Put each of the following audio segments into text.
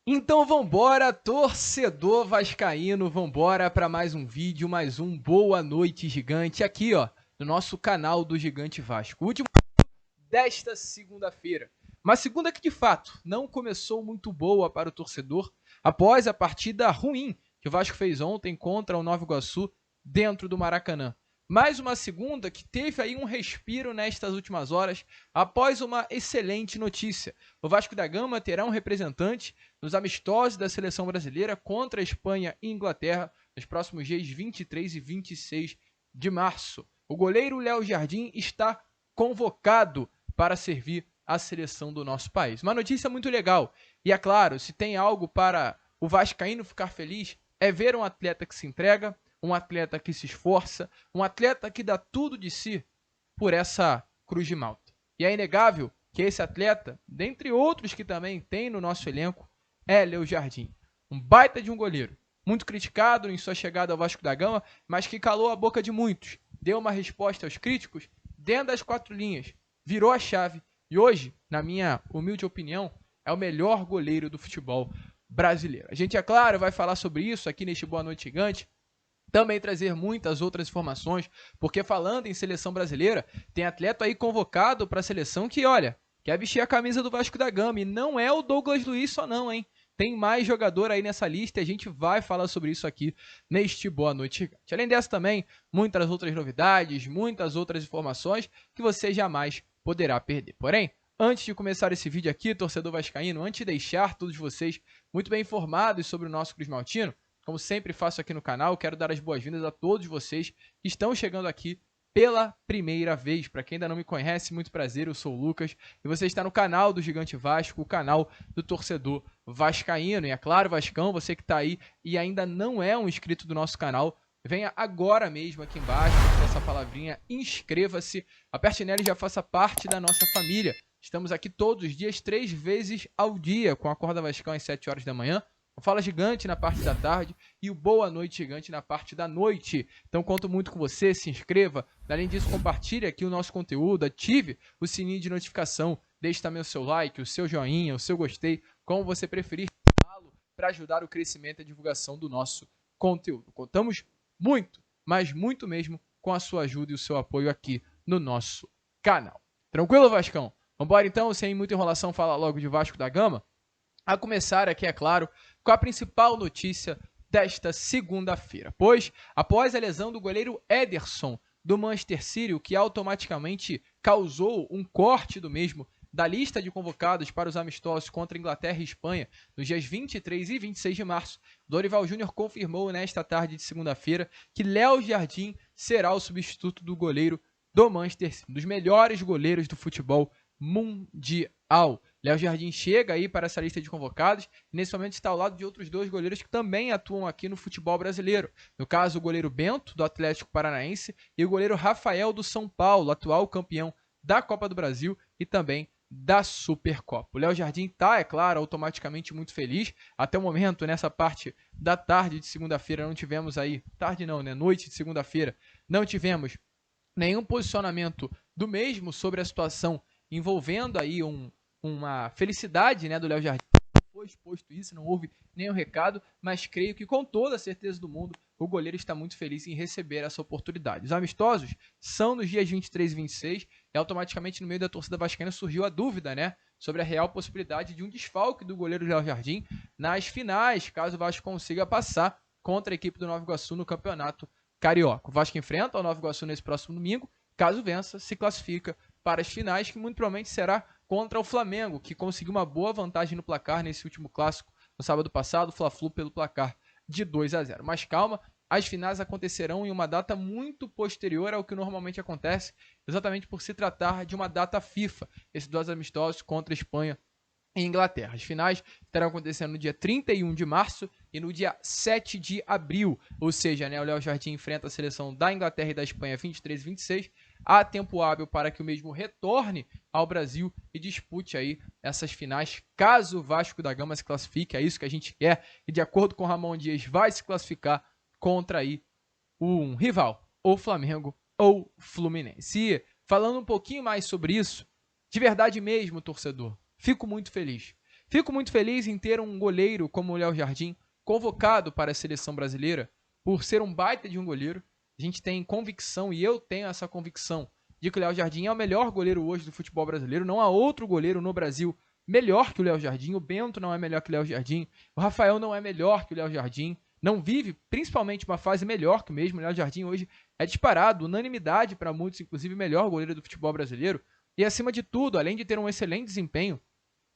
Então vambora, torcedor vascaíno, vambora para mais um vídeo, mais um Boa Noite Gigante aqui, ó, no nosso canal do Gigante Vasco. O último desta segunda-feira. Uma segunda que de fato não começou muito boa para o torcedor após a partida ruim que o Vasco fez ontem contra o Nova Iguaçu dentro do Maracanã. Mais uma segunda que teve aí um respiro nestas últimas horas após uma excelente notícia. O Vasco da Gama terá um representante nos amistosos da seleção brasileira contra a Espanha e Inglaterra nos próximos dias 23 e 26 de março. O goleiro Léo Jardim está convocado para servir a seleção do nosso país. Uma notícia muito legal. E é claro, se tem algo para o vascaíno ficar feliz, é ver um atleta que se entrega, um atleta que se esforça, um atleta que dá tudo de si por essa Cruz de Malta. E é inegável que esse atleta, dentre outros que também tem no nosso elenco, é Léo Jardim. Um baita de um goleiro, muito criticado em sua chegada ao Vasco da Gama, mas que calou a boca de muitos, deu uma resposta aos críticos dentro das quatro linhas, virou a chave e hoje, na minha humilde opinião, é o melhor goleiro do futebol brasileiro. A gente, é claro, vai falar sobre isso aqui neste Boa Noite Gigante, também trazer muitas outras informações, porque falando em seleção brasileira, tem atleta aí convocado para a seleção que, olha, quer vestir a camisa do Vasco da Gama, e não é o Douglas Luiz só não, hein? Tem mais jogador aí nessa lista e a gente vai falar sobre isso aqui neste Boa Noite Gigante. Além dessa também, muitas outras novidades, muitas outras informações que você jamais poderá perder. Porém, antes de começar esse vídeo aqui, torcedor vascaíno, antes de deixar todos vocês muito bem informados sobre o nosso Cruz Maltino, como sempre faço aqui no canal, quero dar as boas-vindas a todos vocês que estão chegando aqui pela primeira vez. Para quem ainda não me conhece, muito prazer, eu sou o Lucas e você está no canal do Gigante Vasco, o canal do torcedor vascaíno. E é claro, Vascão, você que está aí e ainda não é um inscrito do nosso canal, venha agora mesmo aqui embaixo com essa palavrinha, inscreva-se, aperte nela e já faça parte da nossa família. Estamos aqui todos os dias, 3 vezes ao dia, com a Acorda Vascão às 7 horas da manhã, o Fala Gigante na parte da tarde e o Boa Noite Gigante na parte da noite. Então conto muito com você, se inscreva. Além disso, compartilhe aqui o nosso conteúdo, ative o sininho de notificação, deixe também o seu like, o seu joinha, o seu gostei, como você preferir, para ajudar o crescimento e a divulgação do nosso conteúdo. Contamos muito, mas muito mesmo, com a sua ajuda e o seu apoio aqui no nosso canal. Tranquilo, Vascão? Vambora então, sem muita enrolação, falar logo de Vasco da Gama? A começar aqui, é claro, com a principal notícia desta segunda-feira, pois, após a lesão do goleiro Ederson do Manchester City, o que automaticamente causou um corte do mesmo da lista de convocados para os amistosos contra Inglaterra e Espanha nos dias 23 e 26 de março, Dorival Júnior confirmou nesta tarde de segunda-feira que Léo Jardim será o substituto do goleiro do Manchester City, um dos melhores goleiros do futebol mundial. Léo Jardim chega aí para essa lista de convocados e nesse momento está ao lado de outros dois goleiros que também atuam aqui no futebol brasileiro. No caso, o goleiro Bento, do Atlético Paranaense, e o goleiro Rafael, do São Paulo, atual campeão da Copa do Brasil e também da Supercopa. O Léo Jardim está, é claro, automaticamente muito feliz. Até o momento, nessa parte da tarde de segunda-feira, não tivemos aí, tarde não, né? Noite de segunda-feira, não tivemos nenhum posicionamento do mesmo sobre a situação envolvendo aí uma felicidade, né, do Léo Jardim. Não foi exposto isso, não houve nenhum recado, mas creio que com toda a certeza do mundo o goleiro está muito feliz em receber essa oportunidade. Os amistosos são nos dias 23 e 26 e automaticamente no meio da torcida vascaína surgiu a dúvida, né, sobre a real possibilidade de um desfalque do goleiro Léo Jardim nas finais, caso o Vasco consiga passar contra a equipe do Nova Iguaçu no Campeonato Carioca. O Vasco enfrenta o Nova Iguaçu nesse próximo domingo, caso vença, se classifica para as finais, que muito provavelmente será contra o Flamengo, que conseguiu uma boa vantagem no placar nesse último clássico no sábado passado, o Fla-Flu pelo placar de 2-0. Mas calma, as finais acontecerão em uma data muito posterior ao que normalmente acontece, exatamente por se tratar de uma data FIFA, esses dois amistosos contra a Espanha e Inglaterra. As finais estarão acontecendo no dia 31 de março e no dia 7 de abril, ou seja, né, o Léo Jardim enfrenta a seleção da Inglaterra e da Espanha 23 e 26, há tempo hábil para que o mesmo retorne ao Brasil e dispute aí essas finais, caso o Vasco da Gama se classifique, é isso que a gente quer, e de acordo com o Ramon Dias, vai se classificar contra aí um rival, ou Flamengo ou Fluminense. E falando um pouquinho mais sobre isso, de verdade mesmo, torcedor, fico muito feliz. Fico muito feliz em ter um goleiro como o Léo Jardim convocado para a seleção brasileira, por ser um baita de um goleiro. A gente tem convicção, e eu tenho essa convicção, de que o Léo Jardim é o melhor goleiro hoje do futebol brasileiro. Não há outro goleiro no Brasil melhor que o Léo Jardim. O Bento não é melhor que o Léo Jardim. O Rafael não é melhor que o Léo Jardim. Não vive, principalmente, uma fase melhor que o mesmo. O Léo Jardim hoje é disparado, unanimidade para muitos, inclusive, melhor goleiro do futebol brasileiro. E, acima de tudo, além de ter um excelente desempenho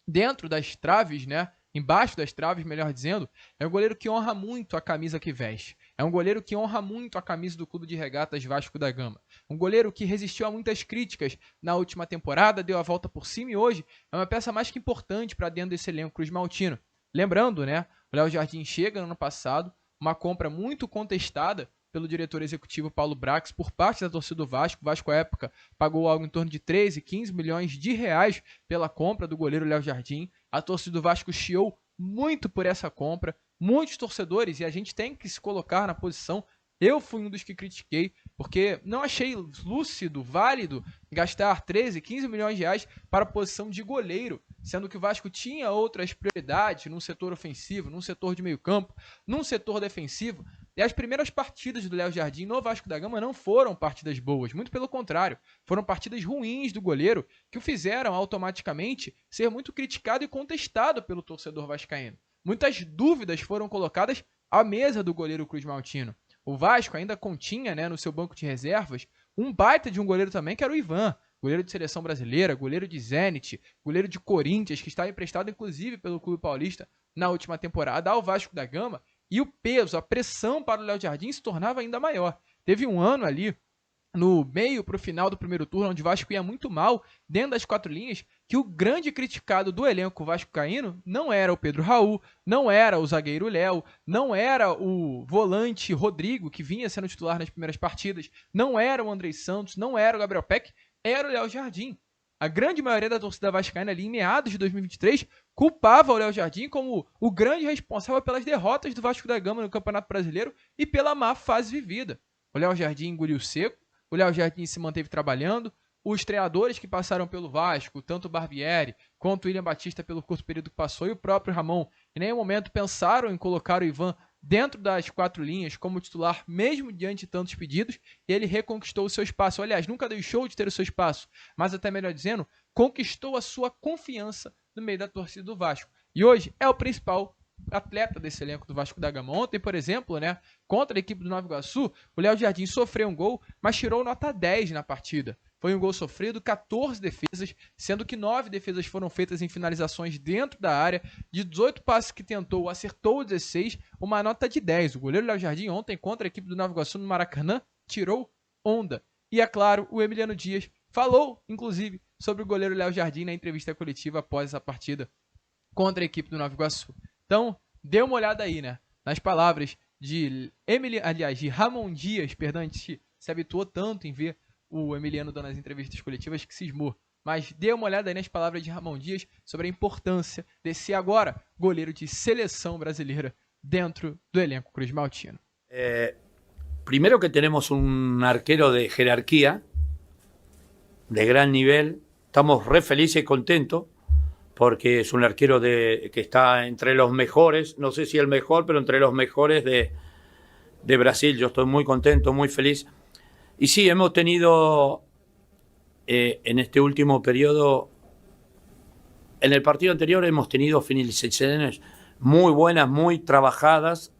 dentro das traves, né? Embaixo das traves, melhor dizendo, é um goleiro que honra muito a camisa que veste. É um goleiro que honra muito a camisa do Clube de Regatas Vasco da Gama. Um goleiro que resistiu a muitas críticas na última temporada, deu a volta por cima e hoje é uma peça mais que importante para dentro desse elenco cruzmaltino. Lembrando, né, o Léo Jardim chega no ano passado, uma compra muito contestada pelo diretor executivo Paulo Brax por parte da torcida do Vasco. O Vasco, à época, pagou algo em torno de 13, 15 milhões de reais pela compra do goleiro Léo Jardim. A torcida do Vasco chiou muito por essa compra. Muitos torcedores, e a gente tem que se colocar na posição, eu fui um dos que critiquei, porque não achei lúcido, válido, gastar 13, 15 milhões de reais para a posição de goleiro, sendo que o Vasco tinha outras prioridades num setor ofensivo, num setor de meio campo, num setor defensivo. E as primeiras partidas do Léo Jardim no Vasco da Gama não foram partidas boas, muito pelo contrário, foram partidas ruins do goleiro que o fizeram automaticamente ser muito criticado e contestado pelo torcedor vascaíno. Muitas dúvidas foram colocadas à mesa do goleiro cruzmaltino. O Vasco ainda continha, né, no seu banco de reservas um baita de um goleiro também, que era o Ivan, goleiro de seleção brasileira, goleiro de Zenit, goleiro de Corinthians, que está emprestado inclusive pelo Clube Paulista na última temporada ao Vasco da Gama. E o peso, a pressão para o Léo Jardim se tornava ainda maior. Teve um ano ali, no meio para o final do primeiro turno, onde o Vasco ia muito mal dentro das quatro linhas, que o grande criticado do elenco vascaíno não era o Pedro Raul, não era o zagueiro Léo, não era o volante Rodrigo, que vinha sendo titular nas primeiras partidas, não era o Andrei Santos, não era o Gabriel Peck, era o Léo Jardim. A grande maioria da torcida vascaína ali em meados de 2023 culpava o Léo Jardim como o grande responsável pelas derrotas do Vasco da Gama no Campeonato Brasileiro e pela má fase vivida. O Léo Jardim engoliu seco, o Léo Jardim se manteve trabalhando, os treinadores que passaram pelo Vasco, tanto o Barbieri quanto o William Batista pelo curto período que passou e o próprio Ramon, em nenhum momento pensaram em colocar o Ivan dentro das quatro linhas como titular, mesmo diante de tantos pedidos, e ele reconquistou o seu espaço. Aliás, nunca deixou de ter o seu espaço, mas até melhor dizendo, conquistou a sua confiança no meio da torcida do Vasco. E hoje é o principal atleta desse elenco do Vasco da Gama. Ontem, por exemplo, né, contra a equipe do Nova Iguaçu, o Léo Jardim sofreu um gol, mas tirou nota 10 na partida. Foi um gol sofrido, 14 defesas, sendo que 9 defesas foram feitas em finalizações dentro da área. De 18 passes que tentou, acertou 16, uma nota de 10. O goleiro Léo Jardim ontem contra a equipe do Nova Iguaçu no Maracanã tirou onda. E é claro, o Emiliano Dias falou, inclusive, sobre o goleiro Léo Jardim na entrevista coletiva após essa partida contra a equipe do Nova Iguaçu. Então, dê uma olhada aí, né, nas palavras de Ramon Dias, perdão, a gente se habituou tanto em ver o Emiliano dando as entrevistas coletivas que cismou. Mas dê uma olhada aí nas palavras de Ramon Dias sobre a importância de ser agora goleiro de seleção brasileira dentro do elenco cruzmaltino. Primero que tenemos un arquero de jerarquía, de gran nivel. Estamos re felices y contentos porque es un arquero que está entre los mejores, no sé si el mejor, pero entre los mejores de Brasil. Yo estoy muy contento, muy feliz. Y sí, hemos tenido en este último periodo, en el partido anterior hemos tenido finalizaciones muy buenas, muy trabajadas.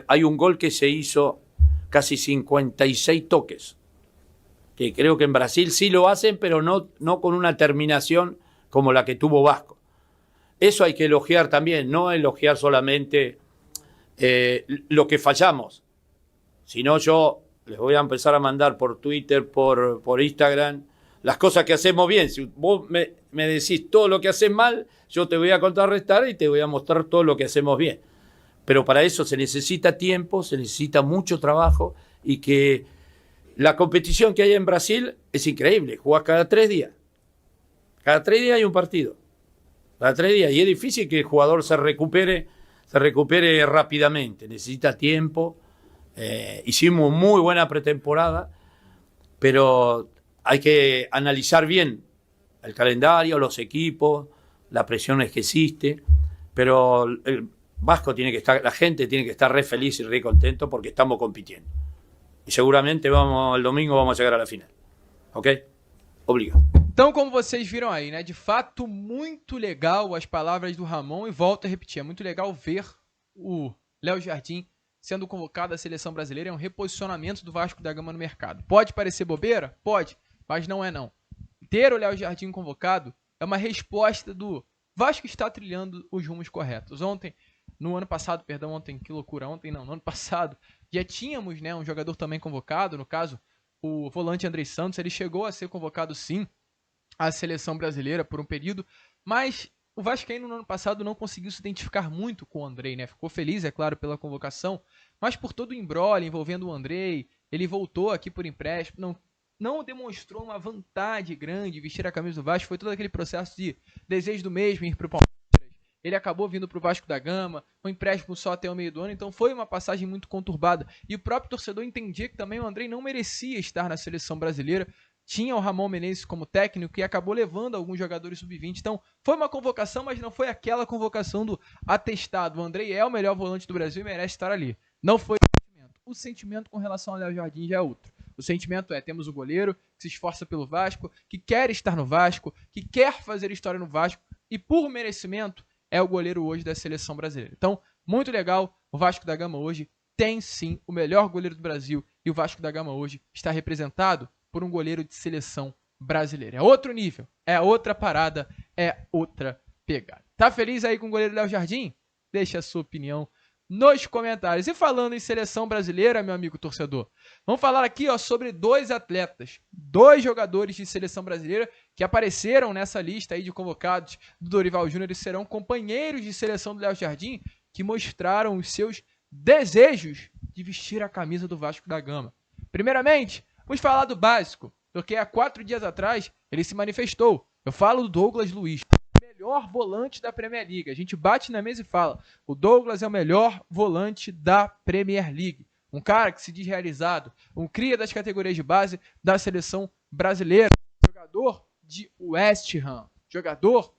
Hay un gol que se hizo casi 56 toques, que creo que en Brasil sí lo hacen, pero no con una terminación como la que tuvo Vasco. Eso hay que elogiar también, no elogiar solamente lo que fallamos, sino yo les voy a empezar a mandar por Twitter, por Instagram, las cosas que hacemos bien. Si vos me decís todo lo que haces mal, yo te voy a contrarrestar y te voy a mostrar todo lo que hacemos bien. Pero para eso se necesita tiempo, se necesita mucho trabajo y que la competición que hay en Brasil es increíble. Jugás cada 3 días. Cada 3 días hay un partido. Cada 3 días. Y es difícil que el jugador se recupere rápidamente. Necesita tiempo. Hicimos muy buena pretemporada, pero hay que analizar bien el calendario, los equipos, las presiones que existe. pero el Vasco tiene que estar, la gente tiene que estar re feliz y re contento porque estamos compitiendo. Y seguramente el domingo vamos a llegar a la final. ¿Ok? Obrigado. Então, como vocês viram aí, né? De fato, muito legal as palavras do Ramon, e volto a repetir, é muito legal ver o Léo Jardim sendo convocado à seleção brasileira. É um reposicionamento do Vasco da Gama no mercado. Pode parecer bobeira? Pode, mas não é não. Ter o Léo Jardim convocado é uma resposta do Vasco está trilhando os rumos corretos. No ano passado, que loucura, no ano passado, já tínhamos, né, um jogador também convocado, no caso, o volante Andrei Santos. Ele chegou a ser convocado sim à seleção brasileira por um período, mas o Vascaíno no ano passado não conseguiu se identificar muito com o Andrei, né? Ficou feliz, é claro, pela convocação, mas por todo o imbróglio envolvendo o Andrei, ele voltou aqui por empréstimo, não demonstrou uma vontade grande de vestir a camisa do Vasco. Foi todo aquele processo de desejo do mesmo ir para o Palmeiras. Ele acabou vindo para o Vasco da Gama, um empréstimo só até o meio do ano, então foi uma passagem muito conturbada. E o próprio torcedor entendia que também o Andrei não merecia estar na seleção brasileira. Tinha o Ramon Menezes como técnico e acabou levando alguns jogadores sub-20. Então foi uma convocação, mas não foi aquela convocação do atestado. O Andrei é o melhor volante do Brasil e merece estar ali. Não foi o sentimento. O sentimento com relação ao Léo Jardim já é outro. O sentimento é, temos o goleiro que se esforça pelo Vasco, que quer estar no Vasco, que quer fazer história no Vasco, e por merecimento é o goleiro hoje da seleção brasileira. Então, muito legal, o Vasco da Gama hoje tem sim o melhor goleiro do Brasil, e o Vasco da Gama hoje está representado por um goleiro de seleção brasileira. É outro nível, é outra parada, é outra pegada. Tá feliz aí com o goleiro Léo Jardim? Deixa a sua opinião nos comentários. E falando em seleção brasileira, meu amigo torcedor, vamos falar aqui sobre dois atletas, dois jogadores de seleção brasileira que apareceram nessa lista aí de convocados do Dorival Júnior e serão companheiros de seleção do Léo Jardim, que mostraram os seus desejos de vestir a camisa do Vasco da Gama. Primeiramente, vamos falar do básico, porque há 4 dias atrás ele se manifestou. Eu falo do Douglas Luiz, melhor volante da Premier League. A gente bate na mesa e fala, o Douglas é o melhor volante da Premier League. Um cara que se diz realizado, um cria das categorias de base da seleção brasileira, jogador de West Ham, jogador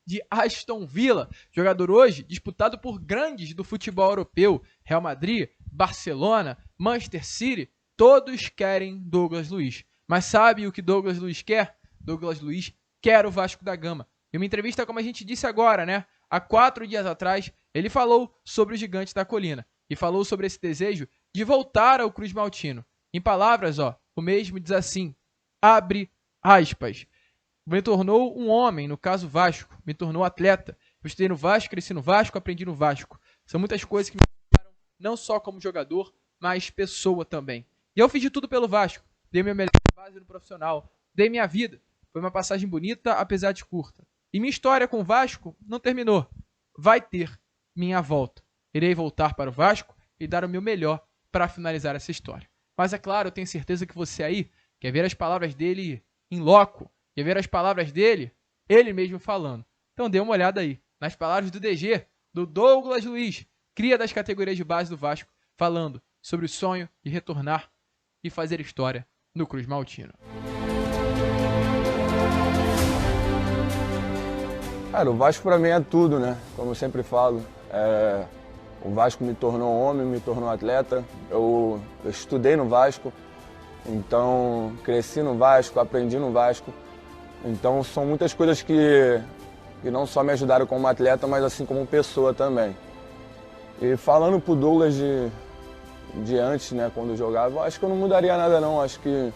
de Aston Villa, jogador hoje disputado por grandes do futebol europeu, Real Madrid, Barcelona, Manchester City, todos querem Douglas Luiz. Mas sabe o que Douglas Luiz quer? Douglas Luiz quer o Vasco da Gama. Em uma entrevista, como a gente disse agora, né? Há 4 dias atrás, ele falou sobre o Gigante da Colina e falou sobre esse desejo de voltar ao Cruz Maltino. Em palavras, o mesmo diz assim, abre aspas, me tornou um homem, no caso Vasco, me tornou atleta. Eu estudei no Vasco, cresci no Vasco, aprendi no Vasco. São muitas coisas que me tornaram não só como jogador, mas pessoa também. E eu fiz de tudo pelo Vasco. Dei minha melhor base no profissional, dei minha vida. Foi uma passagem bonita, apesar de curta. E minha história com o Vasco não terminou. Vai ter minha volta. Irei voltar para o Vasco e dar o meu melhor para finalizar essa história. Mas é claro, eu tenho certeza que você aí quer ver as palavras dele em loco, quer ver as palavras dele, ele mesmo falando. Então dê uma olhada aí nas palavras do DG, do Douglas Luiz, cria das categorias de base do Vasco, falando sobre o sonho de retornar e fazer história no Cruz Maltino. Cara, o Vasco para mim é tudo, né? Como eu sempre falo. O Vasco me tornou homem, me tornou atleta. Eu estudei no Vasco, então cresci no Vasco, aprendi no Vasco. Então são muitas coisas que não só me ajudaram como atleta, mas assim como pessoa também. E falando pro Douglas de antes, né, quando eu jogava, acho que eu não mudaria nada não. Acho que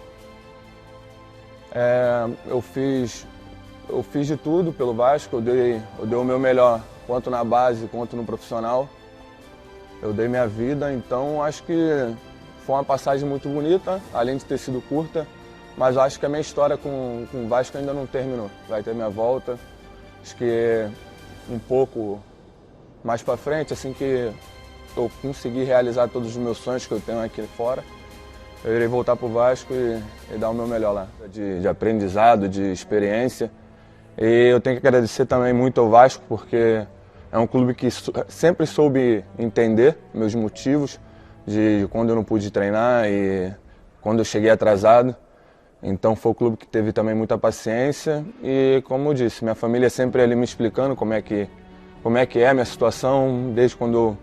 eu fiz de tudo pelo Vasco, eu dei o meu melhor, quanto na base, quanto no profissional. Eu dei minha vida, então acho que foi uma passagem muito bonita, além de ter sido curta, mas acho que a minha história com o Vasco ainda não terminou. Vai ter minha volta, acho que um pouco mais para frente, assim que eu conseguir realizar todos os meus sonhos que eu tenho aqui fora, eu irei voltar para o Vasco e dar o meu melhor lá, de aprendizado, de experiência. E eu tenho que agradecer também muito ao Vasco, porque é um clube que sempre soube entender meus motivos de quando eu não pude treinar e quando eu cheguei atrasado. Então foi o clube que teve também muita paciência e, como eu disse, minha família sempre ali me explicando como é que é a minha situação, desde quando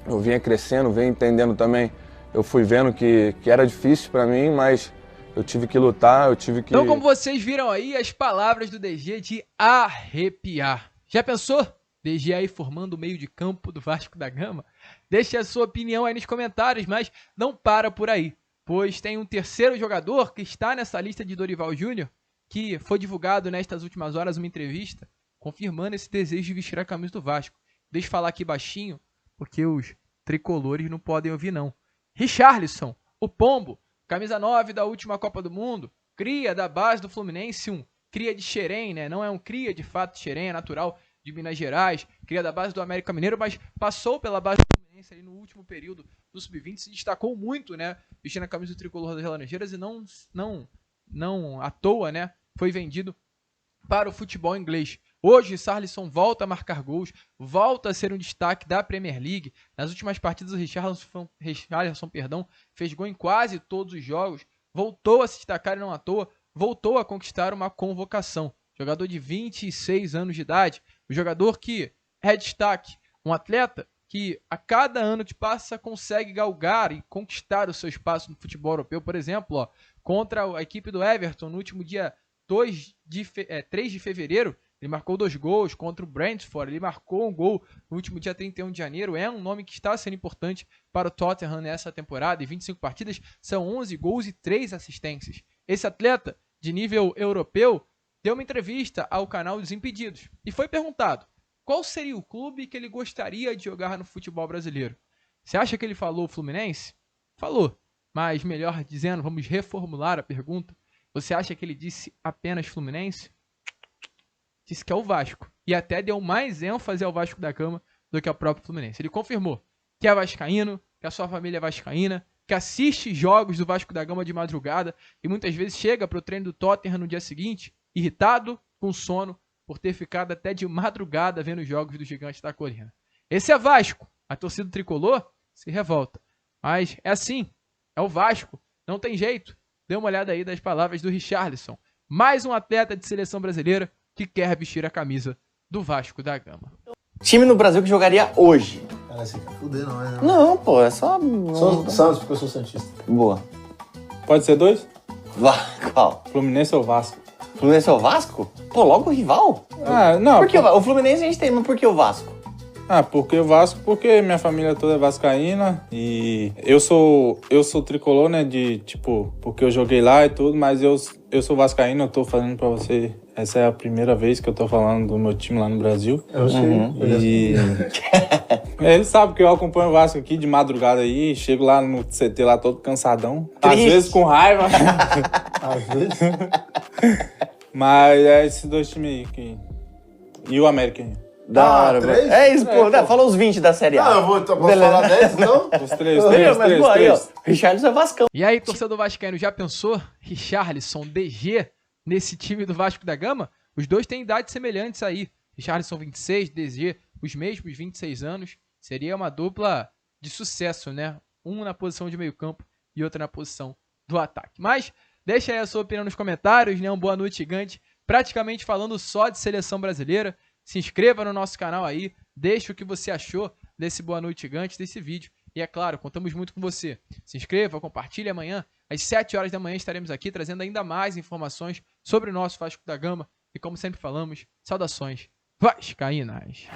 eu vinha crescendo, vinha entendendo também, eu fui vendo que era difícil para mim, mas eu tive que lutar, eu tive que... Então, como vocês viram aí, as palavras do DG de arrepiar. Já pensou? DG aí formando o meio de campo do Vasco da Gama? Deixe a sua opinião aí nos comentários, mas não para por aí, pois tem um terceiro jogador que está nessa lista de Dorival Júnior, que foi divulgado nestas últimas horas uma entrevista, confirmando esse desejo de vestir a camisa do Vasco. Deixa eu falar aqui baixinho, porque os tricolores não podem ouvir não. Richarlison, o Pombo, camisa 9 da última Copa do Mundo, cria da base do Fluminense, um cria de Xerém, né? Não é um cria de fato de Xerém, é natural de Minas Gerais, cria da base do América Mineiro, mas passou pela base do Fluminense ali no último período do Sub-20, se destacou muito, né? Vestindo a camisa do tricolor das Laranjeiras e não à toa, né? Foi vendido para o futebol inglês. Hoje, Sarlisson volta a marcar gols, volta a ser um destaque da Premier League. Nas últimas partidas, o Richarlison, fez gol em quase todos os jogos, voltou a se destacar e não à toa, voltou a conquistar uma convocação. Jogador de 26 anos de idade, um jogador que é destaque, um atleta que a cada ano que passa consegue galgar e conquistar o seu espaço no futebol europeu. Por exemplo, contra a equipe do Everton, no último dia 3 de fevereiro, ele marcou 2 gols contra o Brentford, ele marcou um gol no último dia 31 de janeiro, é um nome que está sendo importante para o Tottenham nessa temporada, em 25 partidas, são 11 gols e 3 assistências. Esse atleta, de nível europeu, deu uma entrevista ao canal Desimpedidos e foi perguntado qual seria o clube que ele gostaria de jogar no futebol brasileiro. Você acha que ele falou Fluminense? Falou, mas melhor dizendo, vamos reformular a pergunta. Você acha que ele disse apenas Fluminense? Disse que é o Vasco. E até deu mais ênfase ao Vasco da Gama do que ao próprio Fluminense. Ele confirmou que é vascaíno, que a sua família é vascaína, que assiste jogos do Vasco da Gama de madrugada e muitas vezes chega para o treino do Tottenham no dia seguinte, irritado, com sono, por ter ficado até de madrugada vendo os jogos do Gigante da Colina. Esse é Vasco. A torcida tricolor se revolta. Mas é assim, é o Vasco, não tem jeito. Dê uma olhada aí das palavras do Richarlison. Mais um atleta de seleção brasileira que quer vestir a camisa do Vasco da Gama. Time no Brasil que jogaria hoje. Cara, você quer fuder, não é? Não, pô, é só... Sou Santos, porque eu sou santista. Boa. Pode ser 2? Qual? Fluminense ou Vasco? Fluminense ou Vasco? Pô, logo o rival? Ah, não. Por que o Fluminense a gente tem, mas por que o Vasco? Ah, porque o Vasco, porque minha família toda é vascaína e eu sou tricolor, né, de, tipo, porque eu joguei lá e tudo, mas eu sou vascaíno, eu tô falando pra você, essa é a primeira vez que eu tô falando do meu time lá no Brasil. Eu sei. E ele sabe que eu acompanho o Vasco aqui de madrugada aí, chego lá no CT lá todo cansadão, às vezes com raiva. Às vezes. Mas é esses 2 times aí que... E o América aí. Da hora, 3? velho. É isso, pô. Fala os 20 da Série A. Não, eu vou posso falar 10, então? Os 3. Richarlison é Vascão. E aí, torcedor vascaíno, já pensou? Richarlison, DG, nesse time do Vasco da Gama? Os dois têm idades semelhantes aí. Richarlison 26, DG, os mesmos 26 anos. Seria uma dupla de sucesso, né? Um na posição de meio campo e outro na posição do ataque. Mas deixa aí a sua opinião nos comentários, né? Um boa noite gigante, praticamente falando só de seleção brasileira. Se inscreva no nosso canal aí, deixe o que você achou desse Boa Noite Gigante, desse vídeo. E é claro, contamos muito com você. Se inscreva, compartilhe. Amanhã, às 7 horas da manhã, estaremos aqui trazendo ainda mais informações sobre o nosso Vasco da Gama. E como sempre falamos, saudações vascaínas.